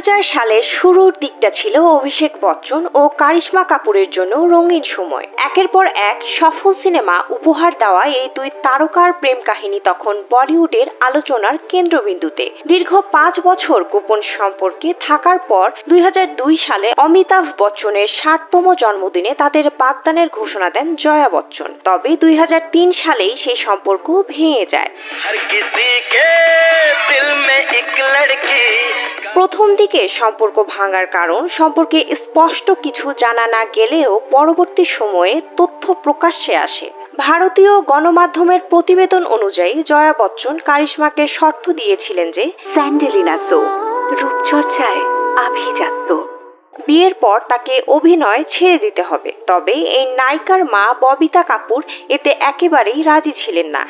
2000 সালের শুরুর দিকটা ছিল অভিষেক বচ্চন ও কারিশমা কাপুরের জন্য রঙিন সময়। একের পর এক সফল সিনেমা উপহার দেওয়া এই দুই তারকার প্রেম কাহিনী তখন বলিউডের আলোচনার কেন্দ্রবিন্দুতে। দীর্ঘ 5 বছর গোপন সম্পর্কে থাকার পর 2002 সালে অমিতাভ বচ্চনের 60তম জন্মদিনে তাদের বাগদানের ঘোষণা দেন জয়া বচ্চন। তবে 2003 সালেই সেই সম্পর্ক ভেঙে যায়। প্রথম দিকে সম্পর্ক ভাঙার কারণ সম্পর্কে স্পষ্ট কিছু জানা না গেলেও পরবর্তী সময়ে তথ্য প্রকাশ্যে আসে। ভারতীয় গণমাধ্যমের প্রতিবেদন অনুযায়ী জয়া বচ্চন কারিশমাকে শর্ত দিয়েছিলেন যে স্যান্ডেলিনা শো রূপচর্চায় আভিজাত্য, বিয়ের পর তাকে অভিনয় ছেড়ে দিতে হবে। তবে এই নায়িকার মা ববিতা কাপুর এতে একেবারেই রাজি ছিলেন না।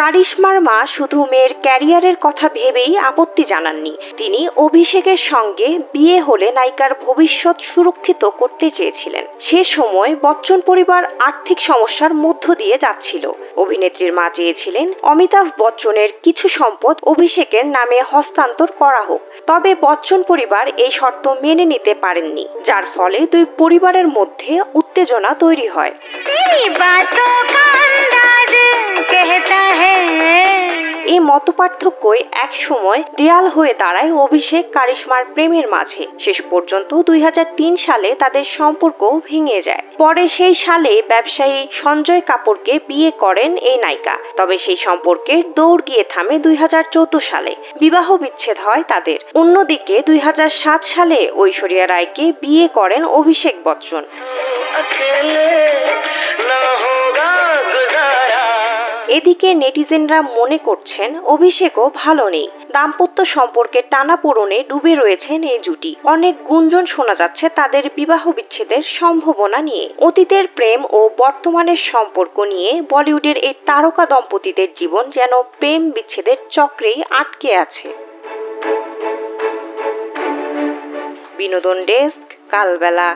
কারিশমার মা শুধু মেয়ের ক্যারিয়ারের কথা ভেবেই আপত্তি জানাননি, তিনি অভিষেকের সঙ্গে বিয়ে হলে নায়িকার ভবিষ্যৎ সুরক্ষিত করতে চেয়েছিলেন। সে সময় বচ্চন পরিবার আর্থিক সমস্যার মধ্য দিয়ে যাচ্ছিল। অভিনেত্রীর মা চেয়েছিলেন অমিতাভ বচ্চনের কিছু সম্পদ অভিষেকের নামে হস্তান্তর করা হোক। তবে বচ্চন পরিবার এই শর্ত মেনে নিতে পারেননি, যার ফলে দুই পরিবারের মধ্যে উত্তেজনা তৈরি হয়। এই মতপার্থক্যই এক সময় দেয়াল হয়ে দাঁড়ায় অভিষেক কারিশমার প্রেমের মাঝে। শেষ পর্যন্ত 2003 সালে তাদের সম্পর্ক ভেঙে যায়। পরে সেই সালে ব্যবসায়ী সঞ্জয় কাপুরকে বিয়ে করেন এই নায়িকা। তবে সেই সম্পর্কের দৌড় গিয়ে থামে 2014 সালে। বিবাহ বিচ্ছেদ হয় তাদের। অন্যদিকে 2007 সালে ঐশ্বরিয়া রায়কে বিয়ে করেন অভিষেক বচ্চন। এদিকে নেটিজেনরা মনে করছেন অভিষেকও ভালো নেই। দাম্পত্য সম্পর্কে টানাপোড়েনে ডুবে রয়েছেন এই জুটি। অনেক গুঞ্জন শোনা যাচ্ছে তাদের বিবাহ বিচ্ছেদের সম্ভাবনা নিয়ে। অতীতের প্রেম ও বর্তমানের সম্পর্ক নিয়ে বলিউডের এই তারকা দম্পতিদের জীবন যেন প্রেম বিচ্ছেদের চক্রেই আটকে আছে। বিনোদন ডেস্ক, কালবেলা।